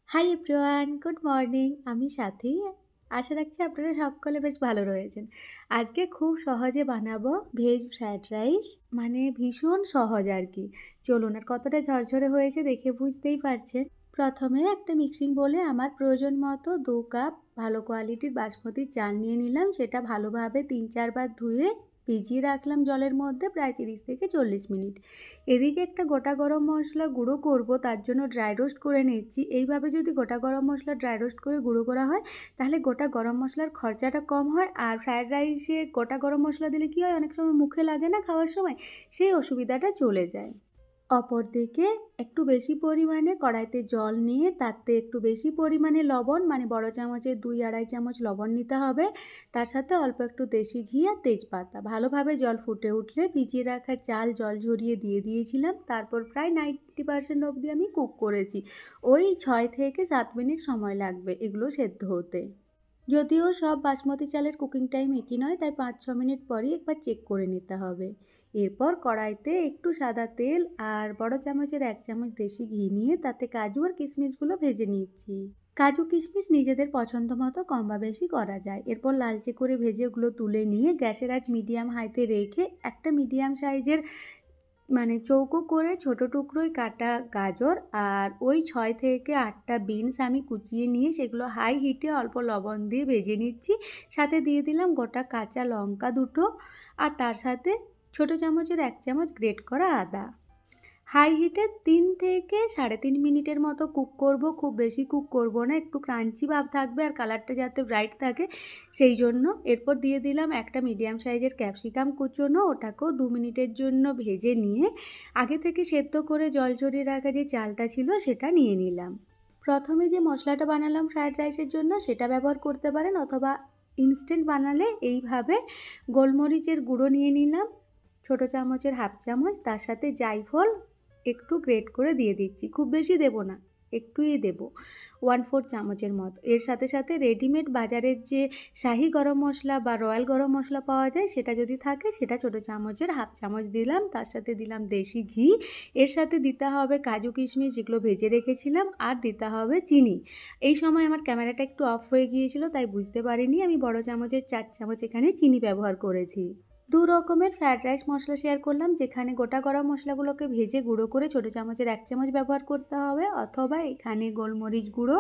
Hi everyone, good morning. আমি সাথী। আশা রাখছি আপনারা সকলে বেশ ভালো রয়েছেন। আজকে খুব সহজে বানাবো ভেজ ফ্রায়েড রাইস, মানে ভীষণ সহজ আর কি। চলুন, আর কতটা ঝরঝরে হয়েছে দেখে বুঝতেই পারছেন। প্রথমে একটা মিক্সিং বোলে আমার প্রয়োজন মতো 2 কাপ ভালো কোয়ালিটির বাসমতি চাল নিয়ে নিলাম। সেটা ভালোভাবে 3-4 বার ধুয়ে ভিজিয়ে রাখলাম জলের মধ্যে প্রায় 30 থেকে 40 মিনিট। এদিকে একটা গোটা গরম মশলা গুঁড়ো করব, তার জন্য ড্রাই রোস্ট করে নিচ্ছি। এইভাবে যদি গোটা গরম মশলা ড্রাই রোস্ট করে গুঁড়ো করা হয় তাহলে গোটা গরম মশলার খরচাটা কম হয়, আর ফ্রায়েড রাইসে গোটা গরম মশলা দিলে কী হয়, অনেক সময় মুখে লাগে না খাওয়ার সময়, সেই অসুবিধাটা চলে যায়। অপরদিকে একটু বেশি পরিমাণে কড়াইতে জল নিয়ে তাতে একটু বেশি পরিমাণে লবণ, মানে বড় চামচের 2-2.5 চামচ লবণ নিতে হবে। তার সাথে অল্প একটু দেশি ঘি আর তেজপাতা। ভালোভাবে জল ফুটে উঠলে ভিজিয়ে রাখা চাল জল ঝরিয়ে দিয়ে দিয়েছিলাম। তারপর প্রায় 90% অবধি আমি কুক করেছি। ওই 6 থেকে 7 মিনিট সময় লাগবে এগুলো সেদ্ধ হতে। যদিও সব বাসমতি চালের কুকিং টাইম একই নয়, তাই 5-6 মিনিট পরই একবার চেক করে নিতে হবে। এরপর কড়াইতে একটু সাদা তেল আর বড় চামচের 1 চামচ দেশি ঘি নিয়ে তাতে কাজু আর কিশমিশগুলো ভেজে নিচ্ছি। কাজু কিশমিশ নিজেদের পছন্দ মতো কম বা বেশি করা যায়। এরপর লালচে করে ভেজে ওগুলো তুলে নিয়ে গ্যাসের আঁচ মিডিয়াম হাইতে রেখে একটা মিডিয়াম সাইজের, মানে চৌকো করে ছোট টুকরোয় কাটা গাজর আর ওই 6 থেকে 8টা বিনস আমি কুচিয়ে নিয়ে সেগুলো হাই হিটে অল্প লবণ দিয়ে ভেজে নিচ্ছি। সাথে দিয়ে দিলাম গোটা কাঁচা লঙ্কা দুটো, আর তার সাথে ছোট চামচের 1 চামচ গ্রেট করা আদা। হাই হিটে 3 থেকে 3.5 মিনিটের মতো কুক করব। খুব বেশি কুক করব না, একটু ক্রাঞ্চি ভাব থাকবে আর কালারটা যাতে ব্রাইট থাকে সেই জন্য। এরপর দিয়ে দিলাম একটা মিডিয়াম সাইজের ক্যাপসিকাম কুচোনো, ওটাকেও 2 মিনিটের জন্য ভেজে নিয়ে আগে থেকে সেদ্ধ করে জল ঝরিয়ে রাখা যে চালটা ছিল সেটা নিয়ে নিলাম। প্রথমে যে মশলাটা বানালাম ফ্রায়েড রাইসের জন্য সেটা ব্যবহার করতে পারেন, অথবা ইনস্ট্যান্ট বানালে এইভাবে গোলমরিচের গুঁড়ো নিয়ে নিলাম ছোট চামচের 1/2 চামচ, তার সাথে জায়ফল একটু গ্রেট করে দিয়ে দিচ্ছি। খুব বেশি দেব না, একটুই দেব, 1/4 চামচের মতো। এর সাথে সাথে রেডিমেড বাজারের যে শাহি গরম মশলা বা রয়্যাল গরম মশলা পাওয়া যায় সেটা যদি থাকে সেটা ছোট চামচের 1/2 চামচ দিলাম। তার সাথে দিলাম দেশি ঘি। এর সাথে দিতে হবে কাজু কিশমিশ যেগুলো ভেজে রেখেছিলাম, আর দিতে হবে চিনি। এই সময় আমার ক্যামেরাটা একটু অফ হয়ে গিয়েছিল তাই বুঝতে পারিনি, আমি বড় চামচের 4 চামচ এখানে চিনি ব্যবহার করেছি। 2 রকমের ফ্রায়েড রাইস মশলা শেয়ার করলাম, যেখানে গোটা গরম মশলাগুলোকে ভেজে গুঁড়ো করে ছোট চামচের 1 চামচ ব্যবহার করতে হবে, অথবা এখানে গোলমরিচ গুঁড়ো,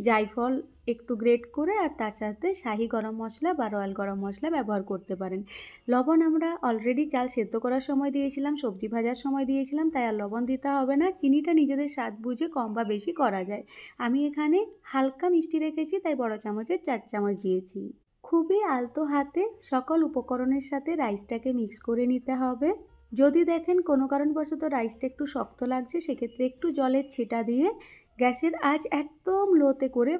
জায়ফল একটু গ্রেট করে আর তার সাথে শাহি গরম মশলা বা রয়্যাল গরম মশলা ব্যবহার করতে পারেন। লবণ আমরা অলরেডি চাল সেদ্ধ করার সময় দিয়েছিলাম, সবজি ভাজার সময় দিয়েছিলাম, তাই আর লবণ দিতে হবে না। চিনিটা নিজেদের স্বাদ বুঝে কম বা বেশি করা যায়। আমি এখানে হালকা মিষ্টি রেখেছি তাই বড় চামচের 4 চামচ দিয়েছি। খুবই আলতো হাতে সকল উপকরণের সাথে রাইসটাকে মিক্স করে নিতে হবে। যদি দেখেন কোনো কারণবশত রাইসটা একটু শক্ত লাগছে সেক্ষেত্রে একটু জলের ছিটা দিয়ে গ্যাসের আঁচ একদম লোতে করে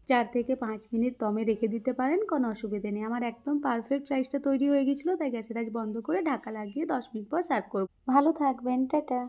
4 থেকে 5 মিনিট দমে রেখে দিতে পারেন, কোনো অসুবিধে নেই। আমার একদম পারফেক্ট রাইসটা তৈরি হয়ে গেছিলো, তাই গ্যাসের আঁচ বন্ধ করে ঢাকা লাগিয়ে 10 মিনিট পর সার্ভ করব। ভালো থাকবেন, টাটা।